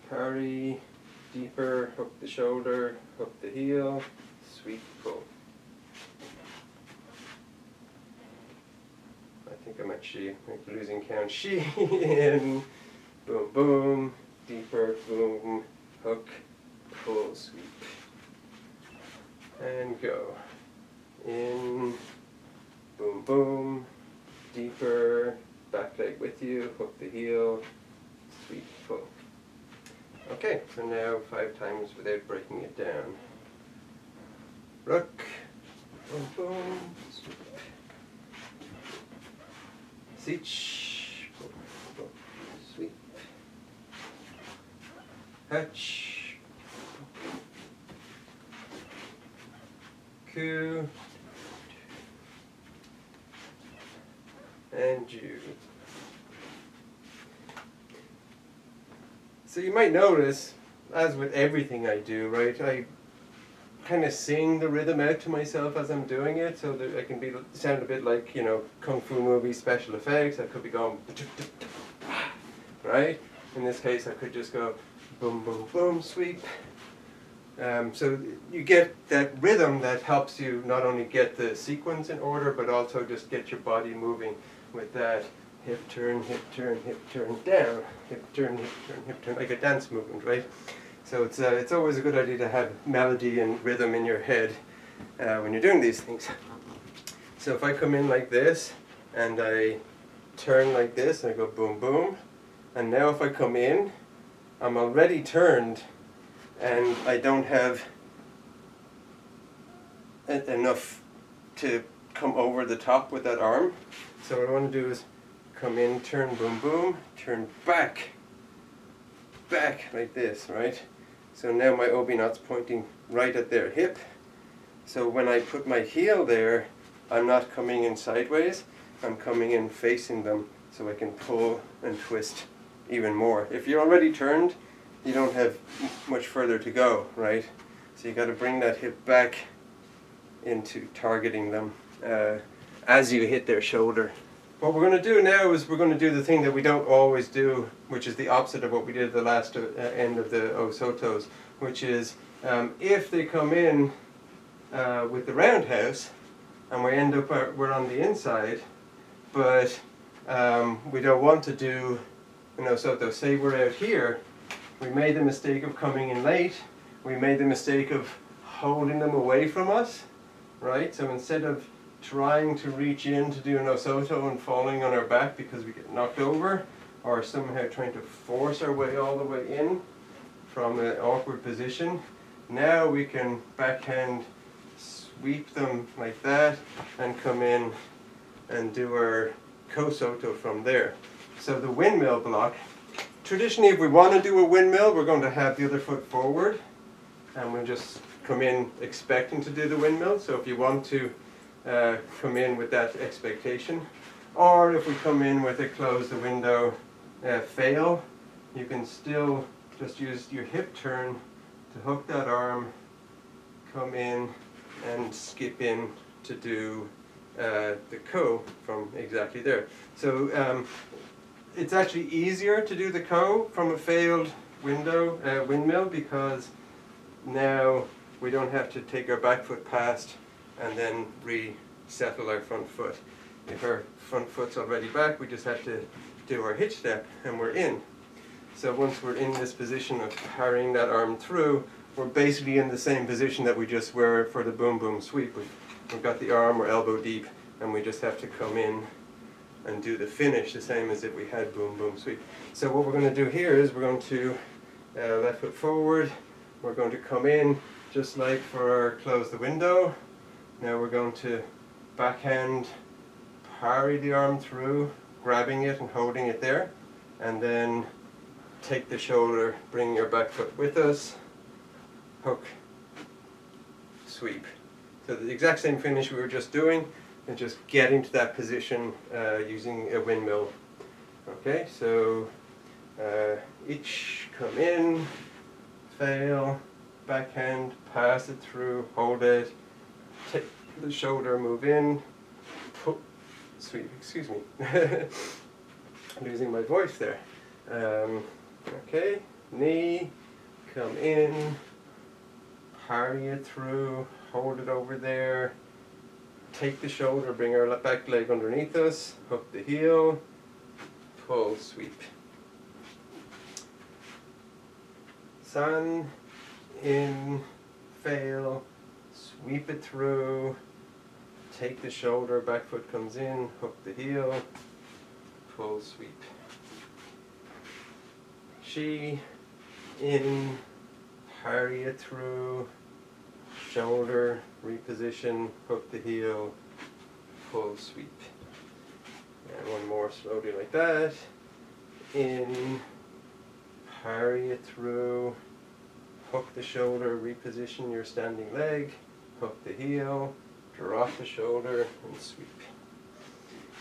parry, deeper, hook the shoulder, hook the heel, sweep, pull. I think I'm actually losing count. Shi, in, boom boom, deeper, boom, hook, pull, sweep. And go. In, boom boom, deeper, back leg with you, hook the heel, sweep, pull. Okay, so now 5 times without breaking it down. Rook, boom boom, sweep. Sich, boom boom, sweep. Hatch, ku, and ju. So you might notice, as with everything I do, right, I kind of sing the rhythm out to myself as I'm doing it, so that I can sound a bit like, you know, kung fu movie special effects. I could be going, right? In this case, I could just go boom, boom, boom, sweep. So you get that rhythm that helps you not only get the sequence in order, but also just get your body moving with that hip turn, down, hip turn, like a dance movement, right? So it's always a good idea to have melody and rhythm in your head when you're doing these things. So if I come in like this, and I turn like this, and I go boom, boom, and now if I come in, I'm already turned, and I don't have enough to come over the top with that arm. So what I want to do is come in, turn, boom, boom, turn back like this, right? So now my obi knot's pointing right at their hip. So when I put my heel there, I'm not coming in sideways, I'm coming in facing them, so I can pull and twist even more. If you're already turned, you don't have much further to go, right? So you got to bring that hip back into targeting them as you hit their shoulder. What we're going to do now is we're going to do the thing that we don't always do, which is the opposite of what we did at the last end of the Osotos, which is if they come in with the roundhouse and we end up we're on the inside, but we don't want to do an Osoto. Say we're out here, we made the mistake of coming in late, we made the mistake of holding them away from us, right? So instead of trying to reach in to do an Osoto and falling on our back because we get knocked over, or somehow trying to force our way all the way in from an awkward position, now we can backhand sweep them like that and come in and do our Kosoto from there. So the windmill block, traditionally if we want to do a windmill, we're going to have the other foot forward and we'll just come in expecting to do the windmill. So if you want to come in with that expectation, or if we come in with a close the window fail, you can still just use your hip turn to hook that arm, come in and skip in to do the ko from exactly there. So it's actually easier to do the ko from a failed windmill, because now we don't have to take our back foot past and then resettle our front foot. If our front foot's already back, we just have to do our hitch step and we're in. So once we're in this position of carrying that arm through, we're basically in the same position that we just were for the boom boom sweep. We've got the arm, we're elbow deep, and we just have to come in and do the finish the same as if we had boom boom sweep. So what we're going to do here is we're going to left foot forward, we're going to come in just like for our close the window. Now we're going to backhand parry the arm through, grabbing it and holding it there, and then take the shoulder, bring your back foot with us, hook, sweep. So the exact same finish we were just doing, and just getting to that position using a windmill. Okay, so each come in, fail, backhand, pass it through, hold it, take the shoulder, move in, sweep, excuse me, losing my voice there. Okay, knee, come in, parry it through, hold it over there, take the shoulder, bring our back leg underneath us, hook the heel, pull, sweep. San, in, fail, sweep it through, take the shoulder, back foot comes in, hook the heel, pull, sweep. Shi, in, parry it through, shoulder, reposition, hook the heel, pull, sweep. And one more slowly like that. In, parry it through, hook the shoulder, reposition your standing leg, hook the heel, drop the shoulder, and sweep.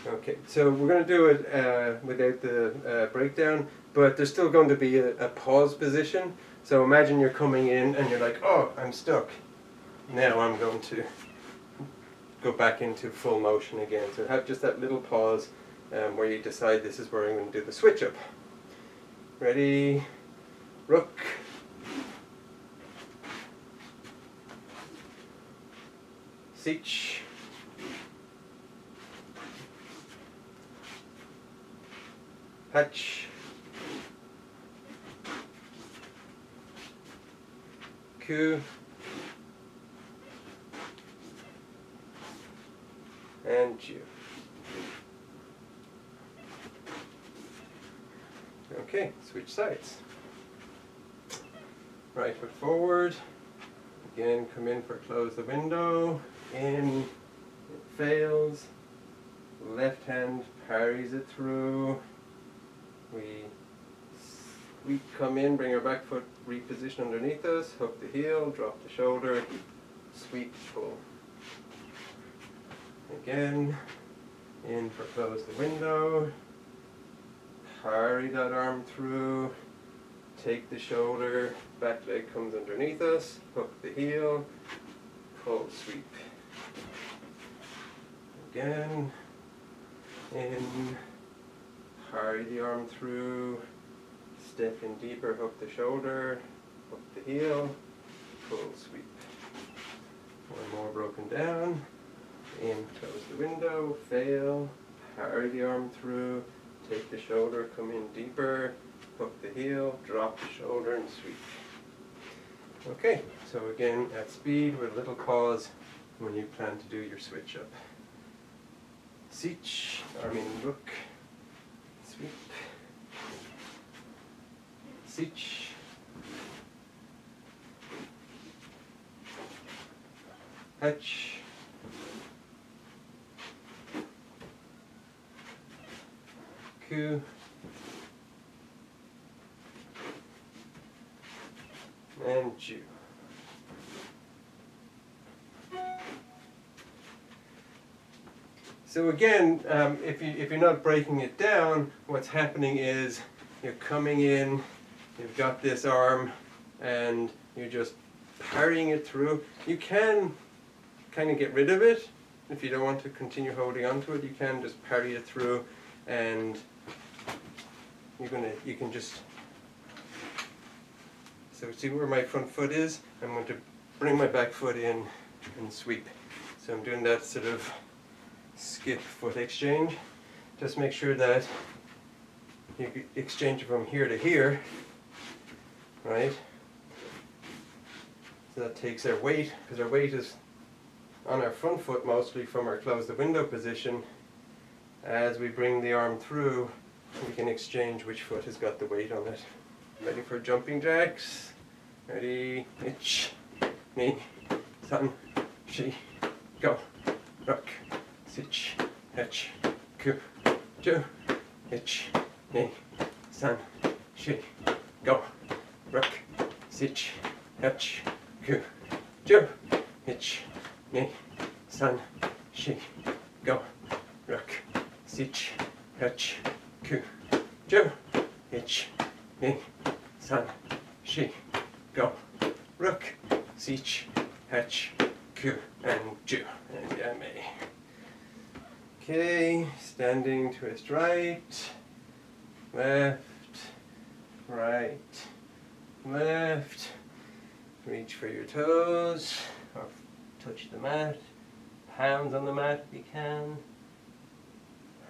Okay, so we're going to do it without the breakdown, but there's still going to be a pause position. So imagine you're coming in and you're like, oh, I'm stuck. Now I'm going to go back into full motion again. So have just that little pause where you decide this is where I'm going to do the switch up. Ready? Rook. Sich. Hatch. Ku. And Ju. Okay, switch sides. Right foot forward. Again, come in for close the window. In, it fails. Left hand parries it through. We come in, bring our back foot, reposition underneath us, hook the heel, drop the shoulder, sweep, pull. Again, in for close the window, parry that arm through, take the shoulder, back leg comes underneath us, hook the heel, pull, sweep. Again, in, parry the arm through, step in deeper, hook the shoulder, hook the heel, pull, sweep. One more broken down. In, close the window, fail, parry the arm through, take the shoulder, come in deeper, hook the heel, drop the shoulder and sweep. Okay, so again at speed with a little pause when you plan to do your switch up. Sich, rook, sweep, sich, hatch, coup, and Jew. So again, if you're not breaking it down, what's happening is you're coming in, you've got this arm, and you're just parrying it through. You can kind of get rid of it. If you don't want to continue holding on to it, you can just parry it through, and you can just, so see where my front foot is? I'm going to bring my back foot in and sweep. So I'm doing that sort of skip foot exchange. Just make sure that you exchange it from here to here, right? So that takes our weight, because our weight is on our front foot mostly from our close the window position. As we bring the arm through, we can exchange which foot has got the weight on it. Ready for jumping jacks? Ready, ich, ni, san, shi, go, rock, sich, hech, ku, ju, ich, ni, san, shi, go, rock, sich, hech, ku, ju, ich, ni, san, shi, go, rock, sich, hech, ku, ju, ich, ni, san, shi, go, rook, sich, hatch, ku, and ju, and yame. Okay, standing twist right, left, right, left, reach for your toes, or touch the mat, hands on the mat if you can,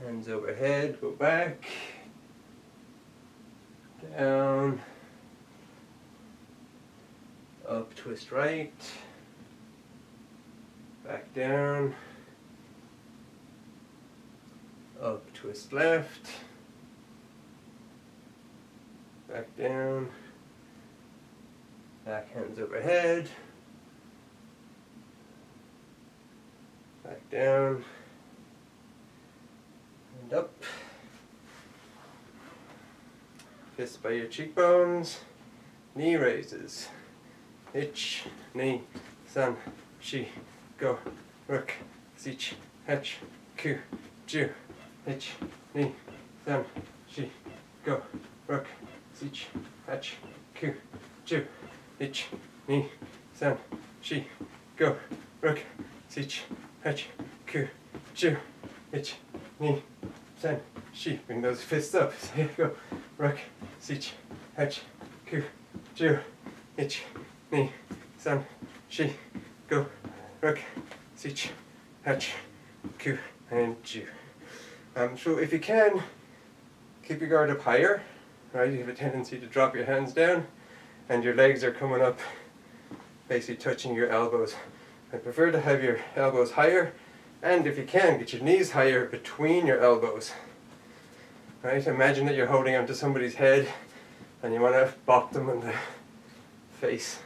hands overhead, go back, down, up, twist right, back down, up, twist left, back down, back hands overhead, back down, and up. Fists by your cheekbones, knee raises. Ich, ni, san, shi, go, rook, sich, hatch, ku, ju. Ich, ni, san, shi, go, rook, sich, hatch, ku, ju. Ich, ni, san, shi, go, rook, sich, hatch, ku, ju. Ich, ni, san, shi. Bring those fists up. So here you go. Rook, sich, hatch, ku, ju. Ich, ni, san, shi, go, rook, sich, hatch, ku, and ju. So if you can, keep your guard up higher, right? You have a tendency to drop your hands down, and your legs are coming up, basically touching your elbows. I prefer to have your elbows higher, and if you can, get your knees higher between your elbows. Right? Imagine that you're holding onto somebody's head, and you want to bop them in the face.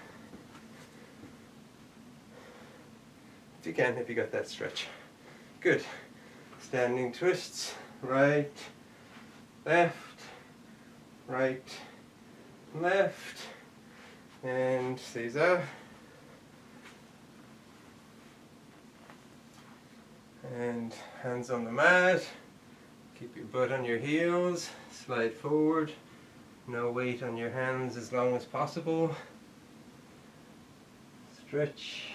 If you can, if you got that stretch. Good. Standing twists, right, left, right, left, and Eizan. And hands on the mat, keep your butt on your heels, slide forward, no weight on your hands as long as possible, stretch.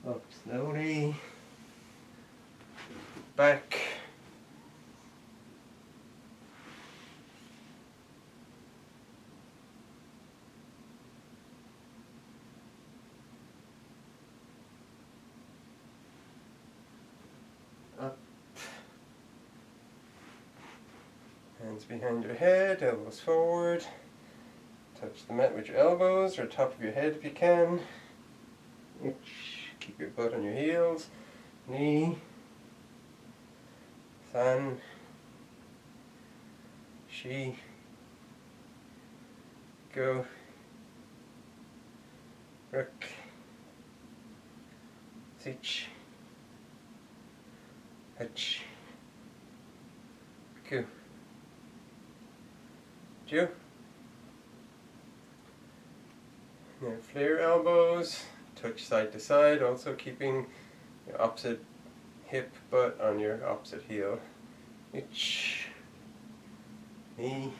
Up slowly, back, Hands behind your head, elbows forward. Touch the mat with your elbows or top of your head if you can. Keep your butt on your heels. Ni, san, shi, go, ruk, sich, hach, ku, ju. Now flare elbows, touch side to side, also keeping your opposite hip butt on your opposite heel. Ich, ni,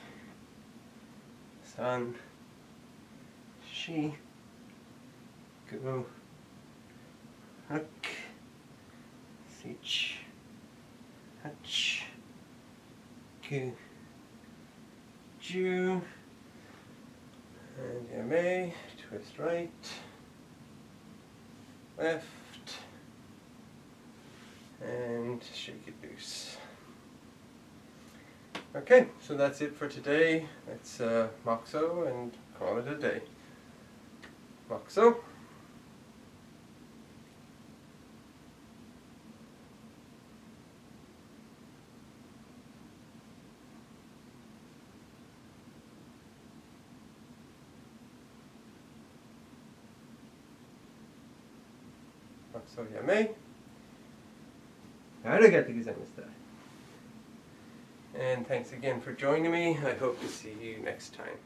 san, shi, go, ruk, sich, hach, ku, ju, and you may twist right, left, and shake it loose. Okay, so that's it for today. Let's moxo and call it a day. Moxo. Moxo yame. Arigatou gozaimashita. And thanks again for joining me. I hope to see you next time.